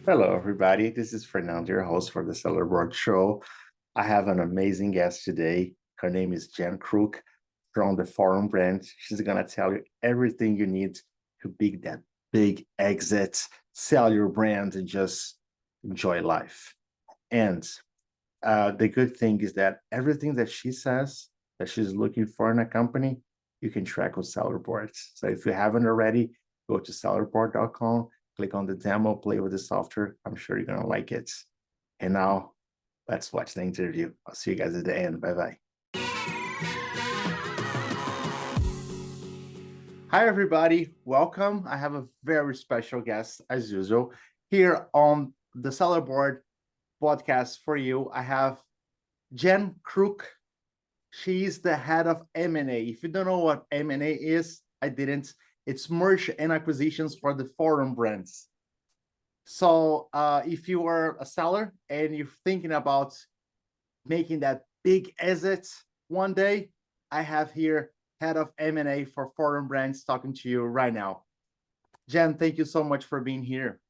Hello, everybody. This is Fernando, your host for the sellerboard show. I have an amazing guest today. Her name is Jen Kruk from the Forum brand. She's going to tell you everything you need to make that big exit, sell your brand, and just enjoy life. And the good thing is that everything that she says that she's looking for in a company, you can track with sellerboards. So if you haven't already, go to sellerboard.com, click on the demo, play with the software. I'm sure you're gonna like it. And now let's watch the interview. I'll see you guys at the end. Bye-bye. Hi, everybody. Welcome. I have a very special guest, as usual, here on the Sellerboard podcast for you. I have Jen Kruk. She's the head of M&A. If you don't know what M&A is, I didn't. It's merge and acquisitions for the Forum brands. So if you are a seller and you're thinking about making that big exit one day, I have here head of M&A for Forum brands talking to you right now. Jen, thank you so much for being here.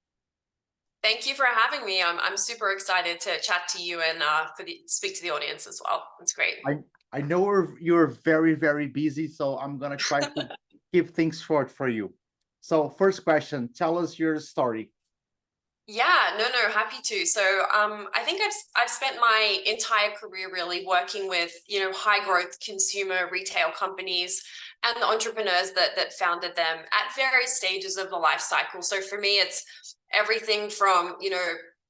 Thank you for having me. I'm super excited to chat to you and speak to the audience as well. It's great. I know you're very, very busy, so I'm going to try to keep things short for you. So first question, tell us your story. Yeah, no, happy to. So I think I've spent my entire career really working with, high growth consumer retail companies and the entrepreneurs that founded them at various stages of the life cycle. So for me, it's everything from,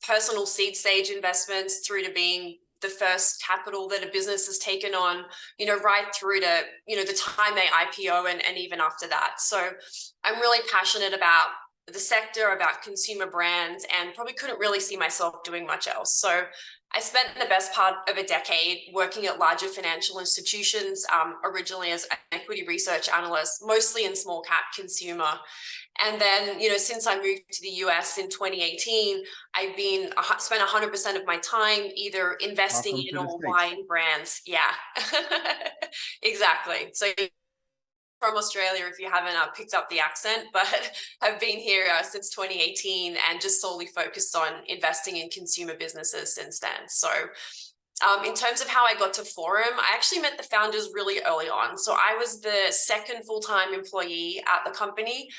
personal seed stage investments through to being the first capital that a business has taken on, right through to, the time they IPO and even after that. So I'm really passionate about the sector, about consumer brands, and probably couldn't really see myself doing much else. So I spent the best part of a decade working at larger financial institutions, originally as an equity research analyst, mostly in small cap consumer. And then, since I moved to the US in 2018, I've been spent 100% of my time either investing in or buying brands. Yeah, exactly. So from Australia, if you haven't picked up the accent, but have been here since 2018 and just solely focused on investing in consumer businesses since then. So in terms of how I got to Forum, I actually met the founders really early on. So I was the second full-time employee at the company,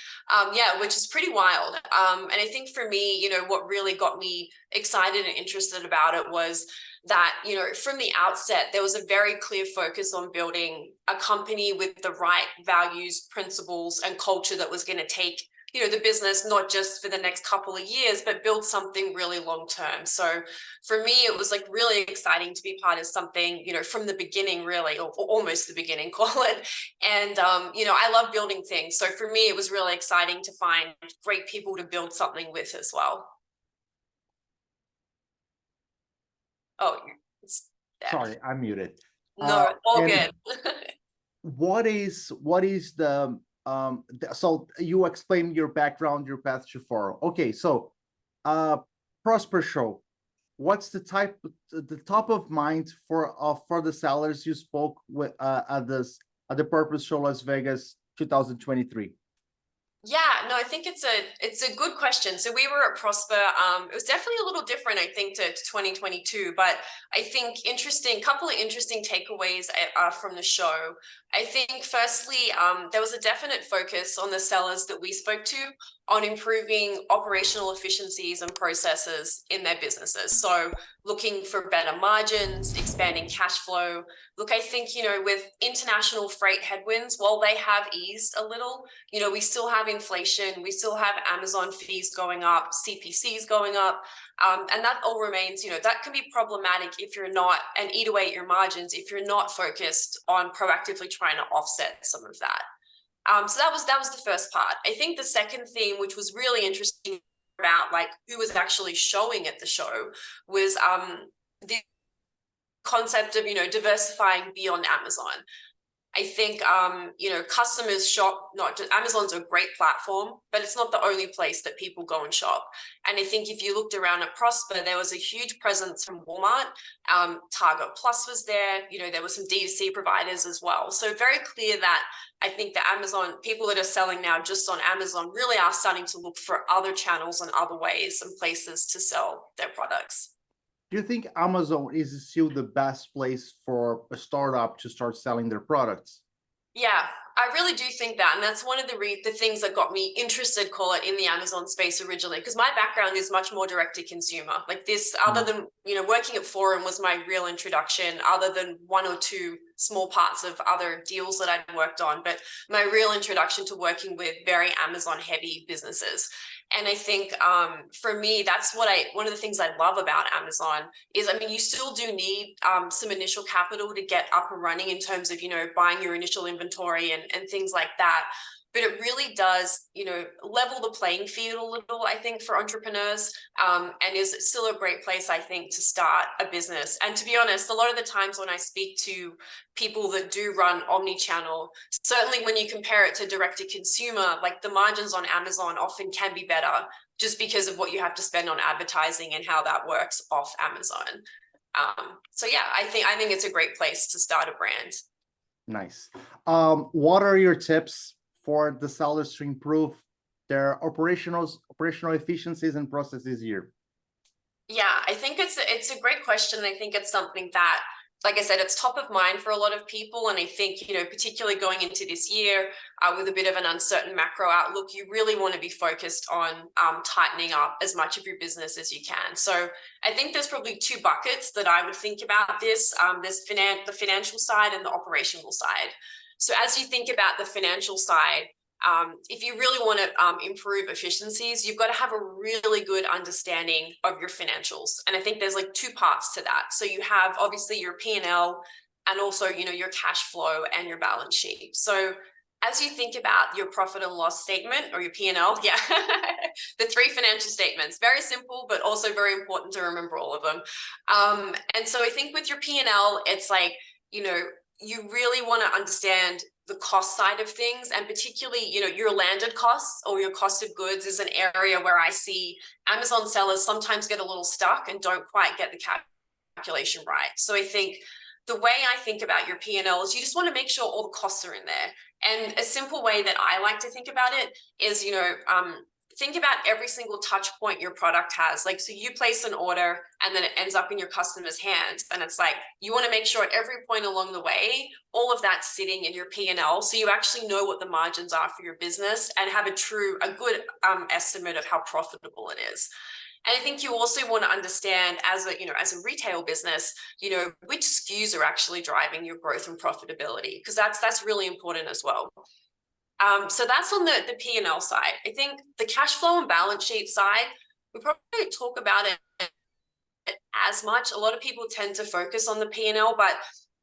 which is pretty wild. And I think for me, what really got me excited and interested about it was that, from the outset, there was a very clear focus on building a company with the right values, principles, and culture that was going to take the business, not just for the next couple of years, but build something really long term. So for me, it was like really exciting to be part of something, from the beginning, really, or almost the beginning, call it. And, I love building things. So for me, it was really exciting to find great people to build something with as well. Oh, Sorry, I'm muted. No, all good. what is the so you explain your background, your path to Forum. Okay, so Prosper Show. What's the top of mind for the sellers you spoke with at the Purpose Show Las Vegas 2023? Yeah, no, I think it's a good question. So we were at Prosper. It was definitely a little different, I think, to 2022. But I think couple of interesting takeaways from the show. I think firstly, there was a definite focus on the sellers that we spoke to on improving operational efficiencies and processes in their businesses. So looking for better margins, expanding cash flow. Look, I think, with international freight headwinds, while they have eased a little, we still have inflation, we still have Amazon fees going up, CPCs going up, and that all remains, that can be problematic if you're not, and eat away at your margins if you're not focused on proactively trying to offset some of that. So that was the first part. I think the second theme, which was really interesting about like who was actually showing at the show, was the concept of diversifying beyond Amazon. I think customers shop, not just Amazon's a great platform, but it's not the only place that people go and shop. And I think if you looked around at Prosper, there was a huge presence from Walmart. Target Plus was there. There were some D2C providers as well. So very clear that I think the Amazon people that are selling now just on Amazon really are starting to look for other channels and other ways and places to sell their products. Do you think Amazon is still the best place for a startup to start selling their products? Yeah, I really do think that, and that's one of the things that got me interested, call it, in the Amazon space originally, because my background is much more direct to consumer. Like this, other than working at Forum was my real introduction, other than one or two small parts of other deals that I'd worked on, but my real introduction to working with very Amazon heavy businesses. And I think for me, that's one of the things I love about Amazon is, I mean, you still do need some initial capital to get up and running in terms of, buying your initial inventory and things like that. But it really does, level the playing field a little, I think, for entrepreneurs, and is still a great place, I think, to start a business. And to be honest, a lot of the times when I speak to people that do run omni-channel, certainly when you compare it to direct to consumer, like the margins on Amazon often can be better just because of what you have to spend on advertising and how that works off Amazon. So yeah, I think it's a great place to start a brand. Nice. What are your tips for the sellers to improve their operational efficiencies and processes here? Yeah, I think it's a great question. I think it's something that, like I said, it's top of mind for a lot of people. And I think, particularly going into this year with a bit of an uncertain macro outlook, you really want to be focused on tightening up as much of your business as you can. So I think there's probably two buckets that I would think about this. There's the financial side and the operational side. So as you think about the financial side, if you really want to improve efficiencies, you've got to have a really good understanding of your financials. And I think there's like two parts to that. So you have obviously your P&L and also, your cash flow and your balance sheet. So as you think about your profit and loss statement or your P&L, yeah, the three financial statements, very simple, but also very important to remember all of them. And so I think with your P&L, it's like, you really want to understand the cost side of things, and particularly, your landed costs or your cost of goods is an area where I see Amazon sellers sometimes get a little stuck and don't quite get the calculation right. So I think the way I think about your P&L is you just want to make sure all the costs are in there. And a simple way that I like to think about it is, think about every single touch point your product has. Like, so you place an order and then it ends up in your customer's hands. And it's like, you want to make sure at every point along the way, all of that's sitting in your P&L. So you actually know what the margins are for your business and have a good estimate of how profitable it is. And I think you also want to understand as a retail business, which SKUs are actually driving your growth and profitability, because that's really important as well. So that's on the P&L side. I think the cash flow and balance sheet side, we probably don't talk about it as much. A lot of people tend to focus on the P&L, but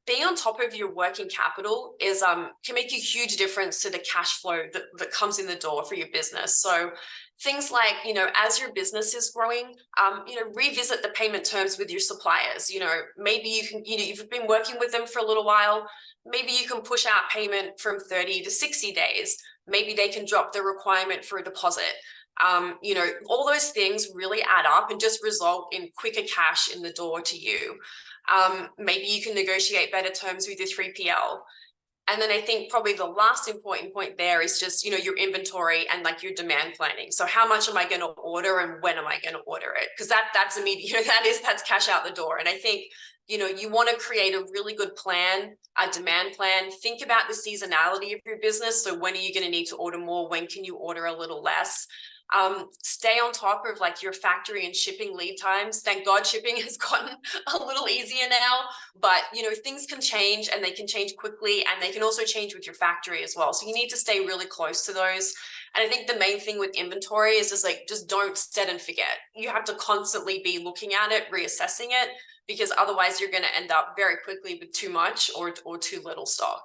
being on top of your working capital is can make a huge difference to the cash flow that comes in the door for your business. So things like, as your business is growing, revisit the payment terms with your suppliers. Maybe you can, you've been working with them for a little while. Maybe you can push out payment from 30 to 60 days. Maybe they can drop the requirement for a deposit. All those things really add up and just result in quicker cash in the door to you. Maybe you can negotiate better terms with your 3PL. And then I think probably the last important point there is just, your inventory and like your demand planning. So how much am I going to order and when am I going to order it? Because that's immediate, that's cash out the door. And I think, you want to create a really good plan, a demand plan. Think about the seasonality of your business. So when are you going to need to order more? When can you order a little less? Stay on top of like your factory and shipping lead times. Thank God shipping has gotten a little easier now, but things can change and they can change quickly, and they can also change with your factory as well. So you need to stay really close to those. And I think the main thing with inventory is just don't set and forget. You have to constantly be looking at it, reassessing it, because otherwise you're going to end up very quickly with too much or too little stock.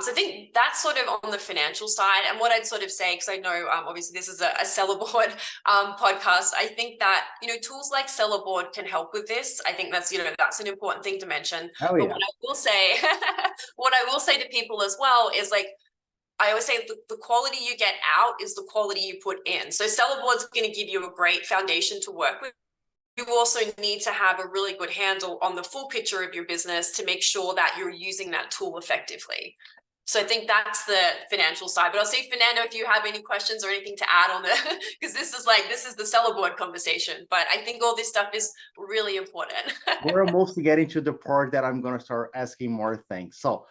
So I think that's sort of on the financial side. And what I'd sort of say, because I know obviously this is a sellerboard podcast, I think that tools like sellerboard can help with this. I think that's that's an important thing to mention. Oh, yeah. But what I will say, what I will say to people as well is, like, I always say the quality you get out is the quality you put in. So sellerboard's going to give you a great foundation to work with. You also need to have a really good handle on the full picture of your business to make sure that you're using that tool effectively. So I think that's the financial side. But I'll see, Fernando, if you have any questions or anything to add on the, because this is the seller board conversation. But I think all this stuff is really important. We're almost getting to the part that I'm going to start asking more things. So,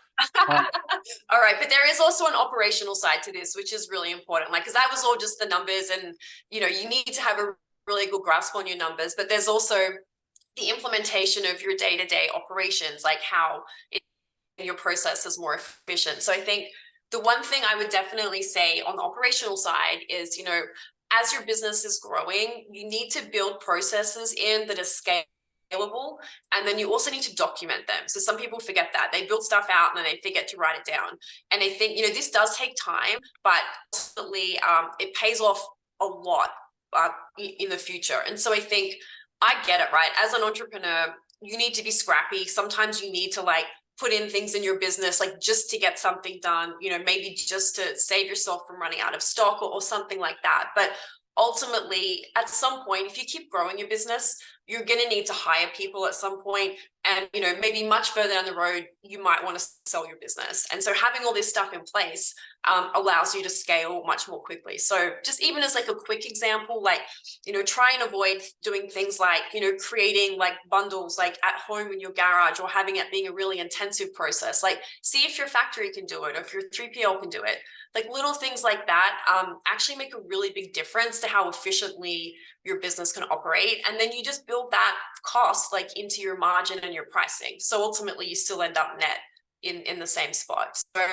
all right, but there is also an operational side to this, which is really important. Like, because that was all just the numbers, and you need to have a really good grasp on your numbers. But there's also the implementation of your day-to-day operations, like how your process is more efficient. So I think the one thing I would definitely say on the operational side is, as your business is growing, you need to build processes in that are scalable, and then you also need to document them. So some people forget that. They build stuff out and then they forget to write it down. And I think, this does take time, but ultimately it pays off a lot in the future. And so I think I get it, right? As an entrepreneur, you need to be scrappy. Sometimes you need to put in things in your business, like just to get something done, maybe just to save yourself from running out of stock or something like that. But ultimately, at some point, if you keep growing your business, you're going to need to hire people at some point. And, maybe much further down the road, you might want to sell your business. And so having all this stuff in place allows you to scale much more quickly. So just even as a quick example, try and avoid doing things like, creating bundles at home in your garage, or having it being a really intensive process. See if your factory can do it, or if your 3PL can do it. Little things like that actually make a really big difference to how efficiently your business can operate. And then you just build that cost into your margin and your pricing. So ultimately you still end up net in the same spot. So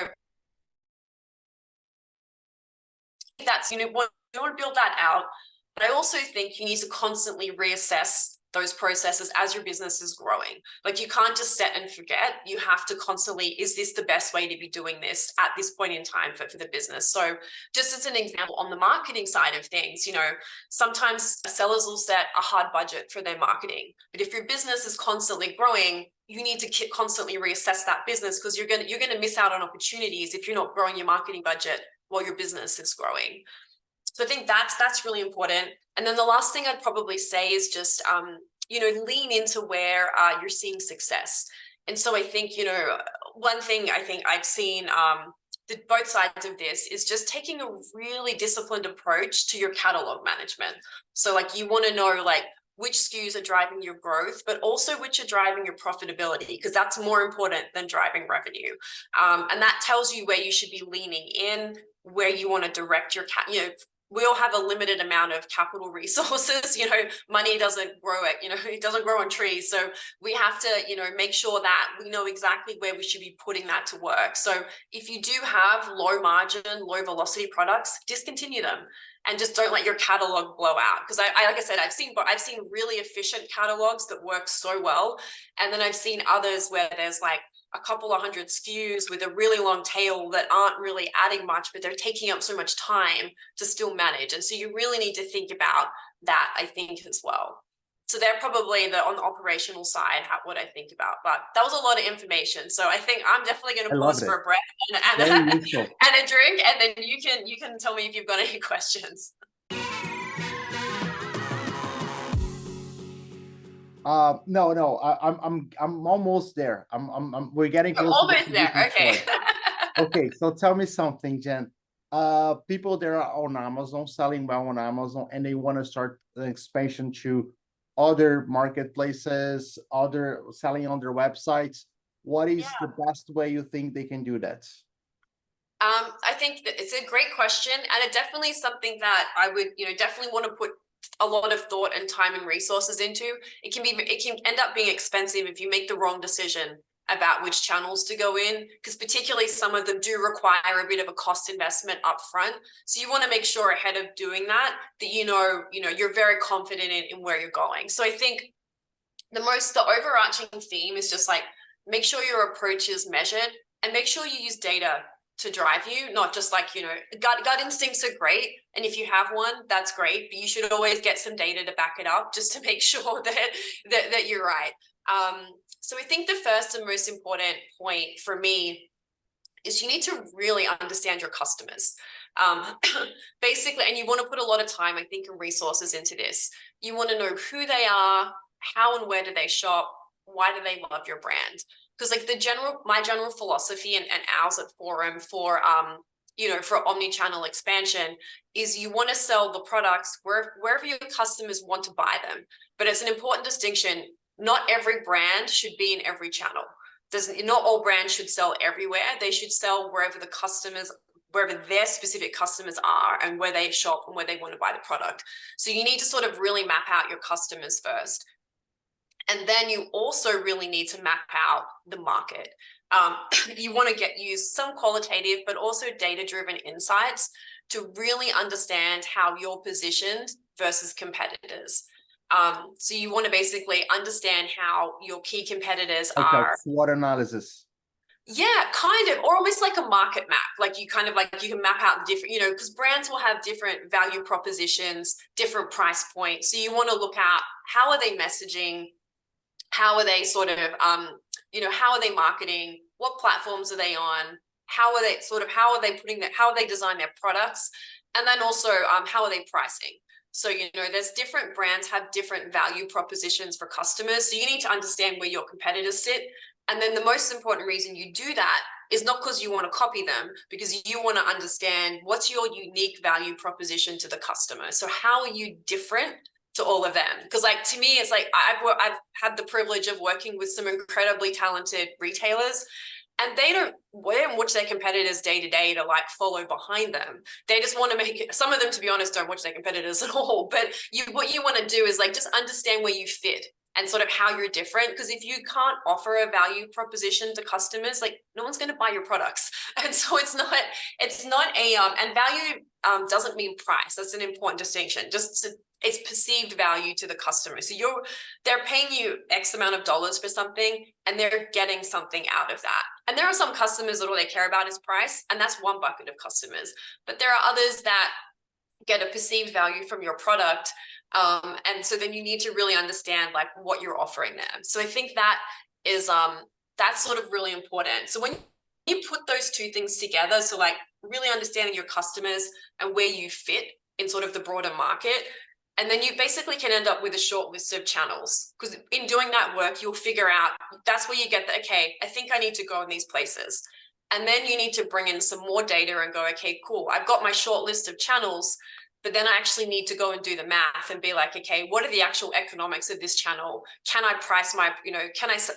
that's, you want to build that out. But I also think you need to constantly reassess those processes as your business is growing. You can't just set and forget. You have to constantly, is this the best way to be doing this at this point in time for the business? So just as an example, on the marketing side of things, sometimes sellers will set a hard budget for their marketing. But if your business is constantly growing, you need to constantly reassess that business, because you're going to miss out on opportunities if you're not growing your marketing budget while your business is growing. So I think that's really important. And then the last thing I'd probably say is just, lean into where you're seeing success. And so I think, one thing I think I've seen both sides of this is just taking a really disciplined approach to your catalog management. So you want to know which SKUs are driving your growth, but also which are driving your profitability, because that's more important than driving revenue. And that tells you where you should be leaning in, where you want to direct your we all have a limited amount of capital resources. Money doesn't grow it doesn't grow on trees. So we have to, make sure that we know exactly where we should be putting that to work. So if you do have low margin, low velocity products, discontinue them and just don't let your catalog blow out. Because I like I said, I've seen really efficient catalogs that work so well. And then I've seen others where there's a couple of hundred SKUs with a really long tail that aren't really adding much, but they're taking up so much time to still manage. And so you really need to think about that, I think, as well. So they're probably on the operational side, what I think about. But that was a lot of information. So I think I'm definitely going to pause for a breath and a drink, and then you can tell me if you've got any questions. No, I'm almost there. We're getting close. Almost there. Okay. Okay, so tell me something, Jen. People that are on Amazon, selling well on Amazon, and they want to start an expansion to other marketplaces, selling on their websites. What is the best way you think they can do that? I think that it's a great question, and it definitely is something that I would, definitely want to put a lot of thought and time and resources into. It can end up being expensive if you make the wrong decision about which channels to go in, because particularly some of them do require a bit of a cost investment up front. So you want to make sure ahead of doing that you're very confident in where you're going. So I think the overarching theme is just make sure your approach is measured, and make sure you use data to drive you, not just gut instincts are great. And if you have one, that's great, but you should always get some data to back it up, just to make sure that you're right. So I think the first and most important point for me is you need to really understand your customers. Basically, and you want to put a lot of time, I think, and resources into this. You want to know who they are, how and where do they shop, why do they love your brand? because like my general philosophy and ours at Forum for for omni-channel expansion is you want to sell the products wherever your customers want to buy them. But it's an important distinction. Not every brand should be in every channel. Not all brands should sell everywhere. They should sell wherever their specific customers are and where they shop and where they want to buy the product. So you need to sort of really map out your customers first. And then you also really need to map out the market. You want to use some qualitative, but also data-driven insights to really understand how you're positioned versus competitors. So you want to basically understand how your key competitors are. SWOT analysis. Yeah, kind of, or almost like a market map. Like you can map out the different, because brands will have different value propositions, different price points. So you want to look at how are they messaging, how are they sort of, how are they marketing, what platforms are they on, how are they design their products, and then also how are they pricing. So, there's different brands have different value propositions for customers. So you need to understand where your competitors sit. And then the most important reason you do that is not because you want to copy them, because you want to understand what's your unique value proposition to the customer. So how are you different to all of them? Because like, to me, it's like, I've had the privilege of working with some incredibly talented retailers, and they don't watch their competitors day to day to like follow behind them. They just want to make it. Some of them, to be honest, don't watch their competitors at all. But what you want to do is like just understand where you fit and sort of how you're different. Because if you can't offer a value proposition to customers, like no one's going to buy your products. And so it's not and value doesn't mean price. That's an important distinction. It's perceived value to the customer. So they're paying you X amount of dollars for something, and they're getting something out of that. And there are some customers that all they care about is price, and that's one bucket of customers. But there are others that get a perceived value from your product. And so then you need to really understand like what you're offering them. So I think that is that's sort of really important. So when you put those two things together, so like really understanding your customers and where you fit in sort of the broader market, and then you basically can end up with a short list of channels, because in doing that work, you'll figure out that's where you get the, okay, I think I need to go in these places. And then you need to bring in some more data and go, okay, cool, I've got my short list of channels, but then I actually need to go and do the math and be like, okay, what are the actual economics of this channel? Can I price my,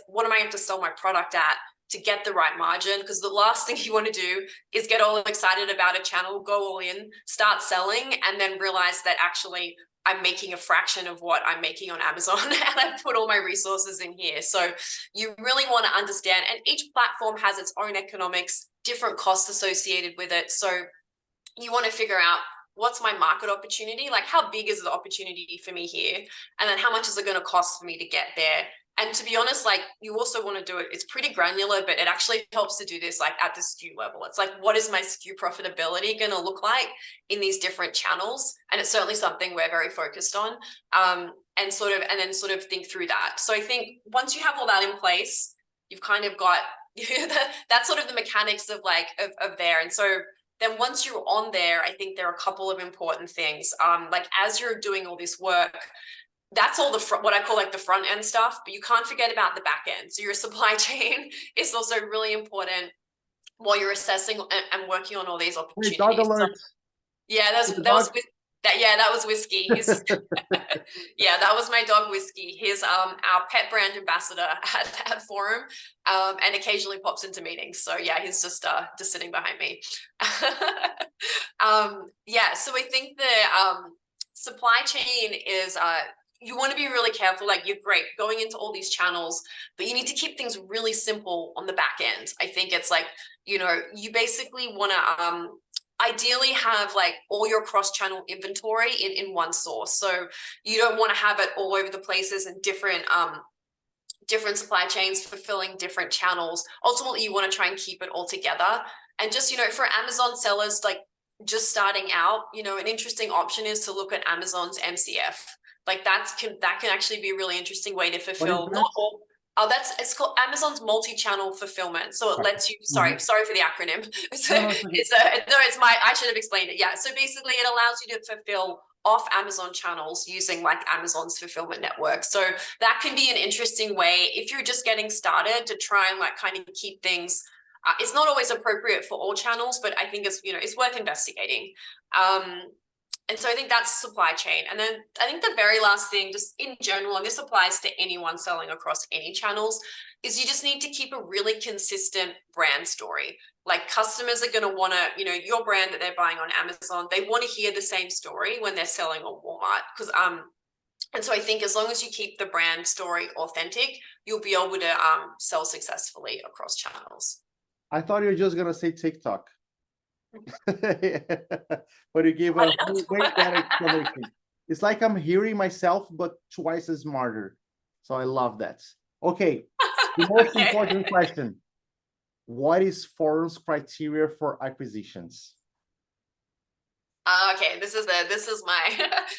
what am I going to sell my product at to get the right margin? Because the last thing you want to do is get all excited about a channel, go all in, start selling, and then realize that actually I'm making a fraction of what I'm making on Amazon and I've put all my resources in here. So you really want to understand, and each platform has its own economics, different costs associated with it. So you want to figure out, what's my market opportunity? Like, how big is the opportunity for me here? And then how much is it going to cost for me to get there? And to be honest, like, you also want to do it, it's pretty granular, but it actually helps to do this like at the SKU level. It's like, what is my SKU profitability going to look like in these different channels? And it's certainly something we're very focused on, and then sort of think through that. So I think once you have all that in place, you've kind of got that's sort of the mechanics of there. And so then once you're on there, I think there are a couple of important things. Like as you're doing all this work, that's all what I call like the front end stuff, but you can't forget about the back end. So your supply chain is also really important while you're assessing and working on all these opportunities. Dog alert. Yeah, that was Whiskey. Yeah, that was my dog Whiskey. He's our pet brand ambassador at Forum, and occasionally pops into meetings. So yeah, he's just sitting behind me. Yeah, so I think the supply chain is you want to be really careful. Like, you're great going into all these channels, but you need to keep things really simple on the back end. I think it's like, you basically want to ideally have like all your cross-channel inventory in one source. So you don't want to have it all over the places and different supply chains fulfilling different channels. Ultimately, you want to try and keep it all together. And just, for Amazon sellers, like just starting out, an interesting option is to look at Amazon's MCF. Like that can actually be a really interesting way to fulfill not all. Oh, it's called Amazon's multi-channel fulfillment. So it lets you, sorry for the acronym. So No, no, it's okay. I should have explained it. Yeah. So basically it allows you to fulfill off Amazon channels using like Amazon's fulfillment network. So that can be an interesting way if you're just getting started to try and like kind of keep things. It's not always appropriate for all channels, but I think it's worth investigating. And so I think that's supply chain. And then I think the very last thing, just in general, and this applies to anyone selling across any channels, is you just need to keep a really consistent brand story. Like customers are going to want to, your brand that they're buying on Amazon, they want to hear the same story when they're selling on Walmart. And so I think as long as you keep the brand story authentic, you'll be able to sell successfully across channels. I thought you were just gonna say TikTok. But you gave a way better explanation. It's like I'm hearing myself, but twice as smarter. So I love that. Okay, the most important question. What is Forum's criteria for acquisitions? Okay, this is my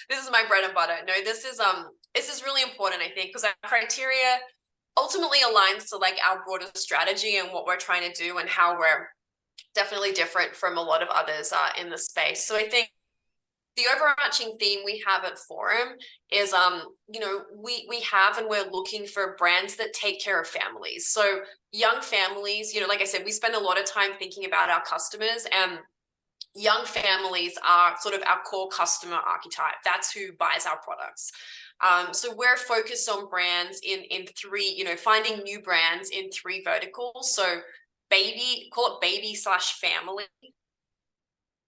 this is my bread and butter. No, this is really important, I think, because our criteria ultimately aligns to like our broader strategy and what we're trying to do and how we're definitely different from a lot of others in the space. So I think the overarching theme we have at Forum is we have and we're looking for brands that take care of families. So young families, like I said, we spend a lot of time thinking about our customers, and young families are sort of our core customer archetype. That's who buys our products. So we're focused on brands in three, finding new brands in three verticals. So call it baby/family.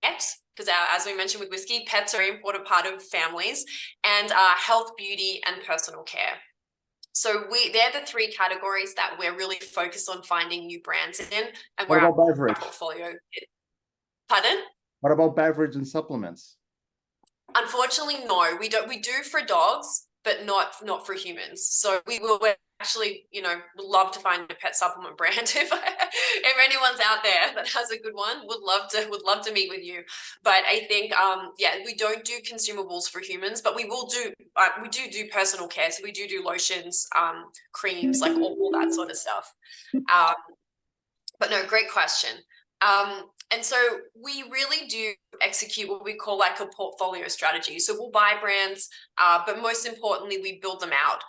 Pet, because as we mentioned with whiskey, pets are an important part of families, and health, beauty, and personal care. So they're the three categories that we're really focused on finding new brands in, and What where about our beverage? portfolio. Pardon? What about beverage and supplements? Unfortunately, no. We don't. We do for dogs, but not for humans. So we're actually, love to find a pet supplement brand. If anyone's out there that has a good one, would love to meet with you. But I think, we don't do consumables for humans, but we do personal care. So we do lotions, creams, like all that sort of stuff. But no, great question. And so we really do execute what we call like a portfolio strategy. So we'll buy brands, but most importantly, we build them out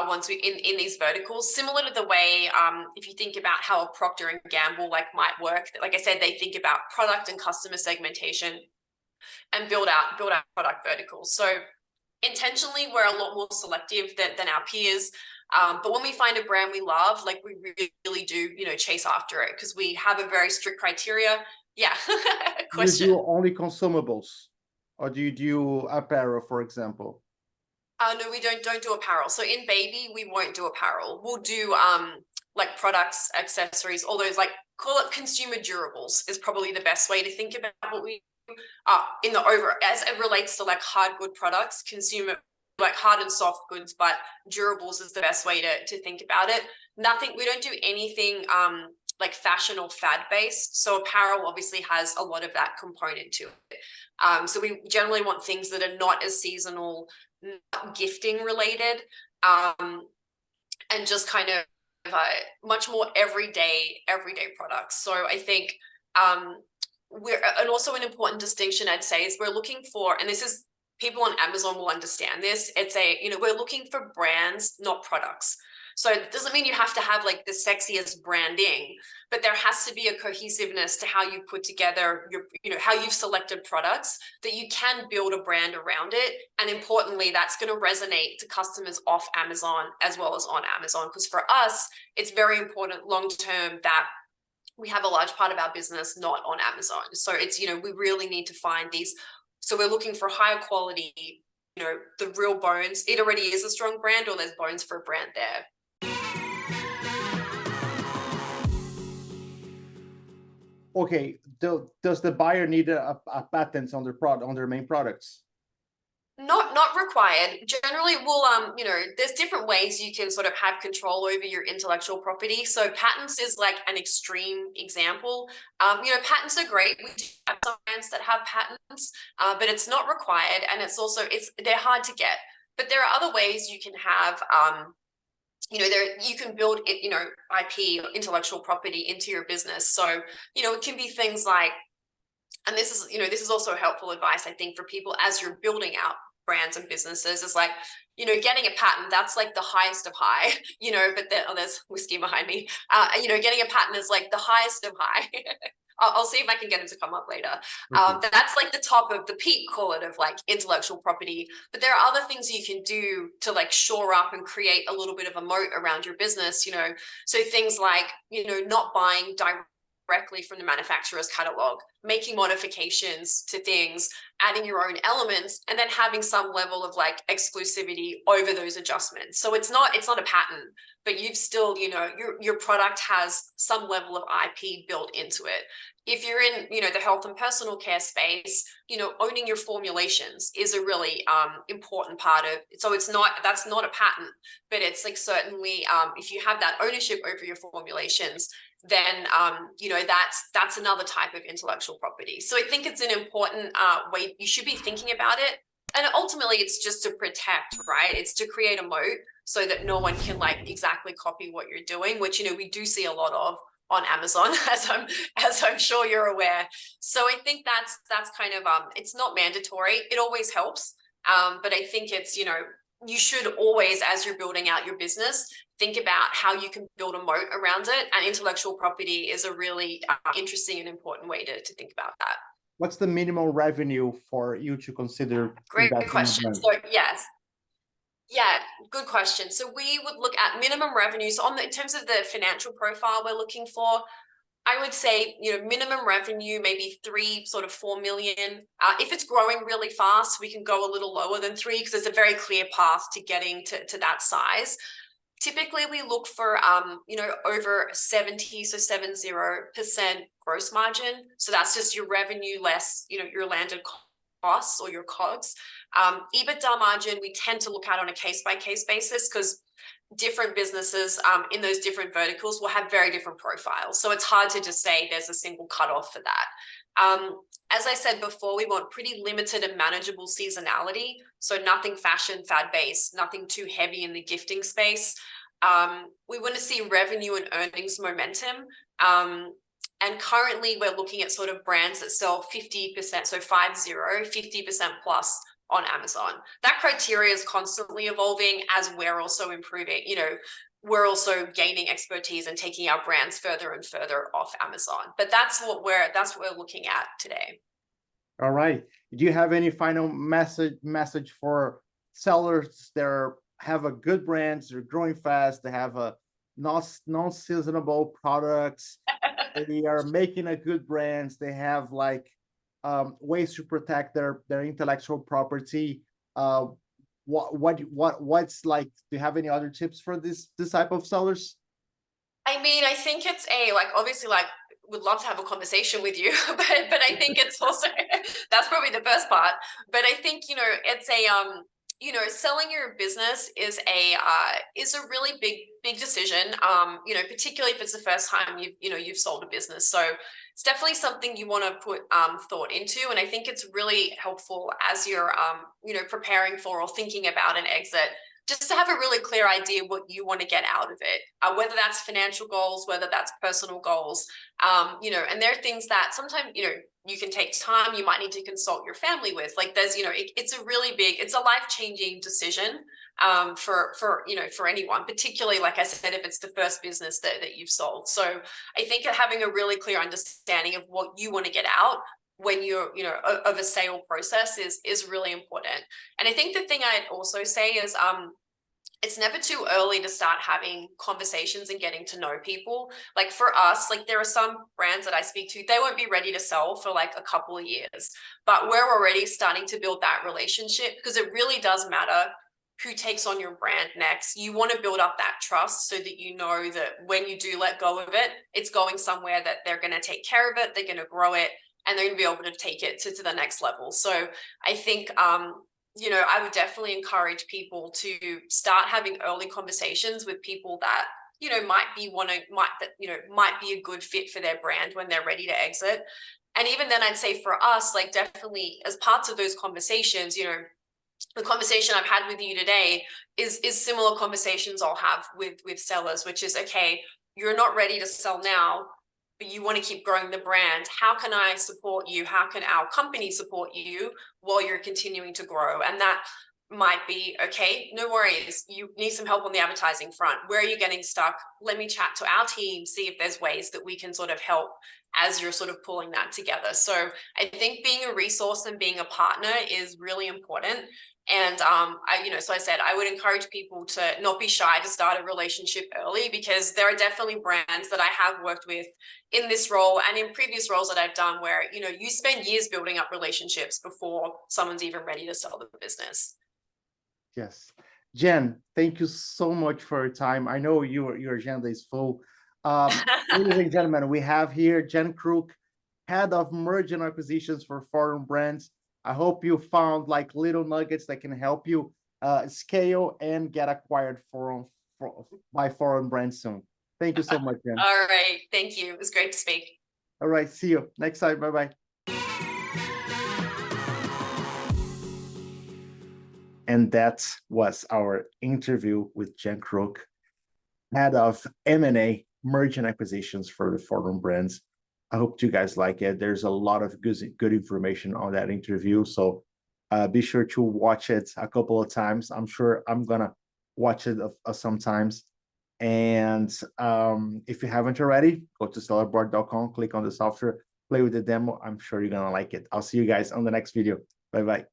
once we in these verticals. Similar to the way, if you think about how a Procter and Gamble might work, like I said, they think about product and customer segmentation and build out product verticals. So intentionally, we're a lot more selective than our peers. But when we find a brand we love, we really do, chase after it because we have a very strict criteria. Yeah. Question. Do you do only consumables, or do you do apparel, for example? No, we don't do apparel. So in baby, we won't do apparel. We'll do like products, accessories, all those, call it consumer durables is probably the best way to think about what we in the over as it relates to hard good products, consumer hard and soft goods, but durables is the best way to think about it. We don't do anything like fashion or fad based. So apparel obviously has a lot of that component to it. So we generally want things that are not as seasonal, not gifting related, and just kind of much more everyday products. So I think and also an important distinction I'd say is we're looking for, and this is people on Amazon will understand this. It's we're looking for brands, not products. So it doesn't mean you have to have the sexiest branding, but there has to be a cohesiveness to how you put together your, how you've selected products that you can build a brand around it. And importantly, that's going to resonate to customers off Amazon as well as on Amazon. Because for us, it's very important long-term that we have a large part of our business not on Amazon. So it's, we really need to find these. So we're looking for higher quality, the real bones. It already is a strong brand, or there's bones for a brand there. Okay, does the buyer need a patent on their main products? Not required. Generally, we'll there's different ways you can sort of have control over your intellectual property. So patents is an extreme example. Patents are great. We do have some brands that have patents, but it's not required, and it's also they're hard to get. But there are other ways you can have you can build it, IP, intellectual property into your business. So, it can be things like, and this is also helpful advice, I think, for people as you're building out brands and businesses, is like, getting a patent, that's like the highest of high, but there's whiskey behind me. Getting a patent is like the highest of high. I'll see if I can get him to come up later. Okay. That's like the top of the peak, call it, of like intellectual property. But there are other things you can do to like shore up and create a little bit of a moat around your business, So things like, not buying directly from the manufacturer's catalog, making modifications to things, adding your own elements, and then having some level of like exclusivity over those adjustments. So it's not a patent, but you've still, your product has some level of IP built into it. If you're in, the health and personal care space, owning your formulations is a really important part of it. So that's not a patent, but it's like certainly if you have that ownership over your formulations, then that's another type of intellectual property. So I think it's an important way you should be thinking about it. And ultimately, it's just to protect, right? It's to create a moat so that no one can like exactly copy what you're doing, which we do see a lot of on Amazon, as I'm sure you're aware. So I think that's kind of it's not mandatory. It always helps, but I think it's you should always, as you're building out your business, think about how you can build a moat around it. And intellectual property is a really interesting and important way to think about that. What's the minimum revenue for you to consider Great investing in a question. brand? So yes, yeah, good question. So we would look at minimum revenues in terms of the financial profile we're looking for. I would say, minimum revenue, maybe 4 million. If it's growing really fast, we can go a little lower than 3 because there's a very clear path to getting to that size. Typically, we look for, over 70, so 70% gross margin. So that's just your revenue less, your landed costs or your COGS. EBITDA margin, we tend to look at on a case-by-case basis because different businesses in those different verticals will have very different profiles. So it's hard to just say there's a single cutoff for that. As I said before, we want pretty limited and manageable seasonality. So nothing fashion fad-based, nothing too heavy in the gifting space. We want to see revenue and earnings momentum. And currently we're looking at sort of brands that sell 50%, so 50% plus on Amazon. That criteria is constantly evolving as we're also improving, we're also gaining expertise and taking our brands further and further off Amazon. But that's what we're looking at today. All right. Do you have any final message for sellers that have a good brands, they're growing fast, they have a non-seasonable products, they are making a good brands, they have like ways to protect their intellectual property? What's like, do you have any other tips for this type of sellers? I mean, I think it's obviously would love to have a conversation with you, but I think it's also that's probably the first part. But I think it's a selling your business is a really big decision. Particularly if it's the first time you've sold a business. So it's definitely something you want to put thought into, and I think it's really helpful as you're preparing for or thinking about an exit, just to have a really clear idea what you want to get out of it, whether that's financial goals, whether that's personal goals, and there are things that sometimes, you can take time, you might need to consult your family with, like there's, it's a really big, it's a life-changing decision for anyone, particularly, like I said, if it's the first business that you've sold. So I think having a really clear understanding of what you want to get out when you're, of a sale process is really important. And I think the thing I'd also say is, it's never too early to start having conversations and getting to know people. Like for us, like there are some brands that I speak to, they won't be ready to sell for like a couple of years, but we're already starting to build that relationship because it really does matter who takes on your brand next. You want to build up that trust so that you know that when you do let go of it, it's going somewhere that they're going to take care of it, they're going to grow it, and they're going to be able to take it to the next level. So I think, I would definitely encourage people to start having early conversations with people that, might be a good fit for their brand when they're ready to exit. And even then, I'd say for us, like definitely as parts of those conversations, the conversation I've had with you today is similar conversations I'll have with sellers, which is, okay, you're not ready to sell now, but you want to keep growing the brand. How can I support you? How can our company support you while you're continuing to grow? And that might be, okay, no worries, you need some help on the advertising front. Where are you getting stuck? Let me chat to our team, see if there's ways that we can sort of help as you're sort of pulling that together. So I think being a resource and being a partner is really important. And so I said I would encourage people to not be shy to start a relationship early, because there are definitely brands that I have worked with in this role and in previous roles that I've done where, you spend years building up relationships before someone's even ready to sell the business. Yes. Jen, thank you so much for your time. I know your agenda is full. Ladies and gentlemen, we have here Jen Kruk, head of merger and acquisitions for foreign brands. I hope you found like little nuggets that can help you scale and get acquired by foreign brands soon. Thank you so much, Jen. All right. Thank you. It was great to speak. All right. See you next time. Bye-bye. And that was our interview with Jen Kruk, head of M&A, merger and acquisitions for the foreign brands. I hope you guys like it. There's a lot of good information on that interview. So be sure to watch it a couple of times. I'm sure I'm going to watch it sometimes. And if you haven't already, go to sellerboard.com, click on the software, play with the demo. I'm sure you're going to like it. I'll see you guys on the next video. Bye-bye.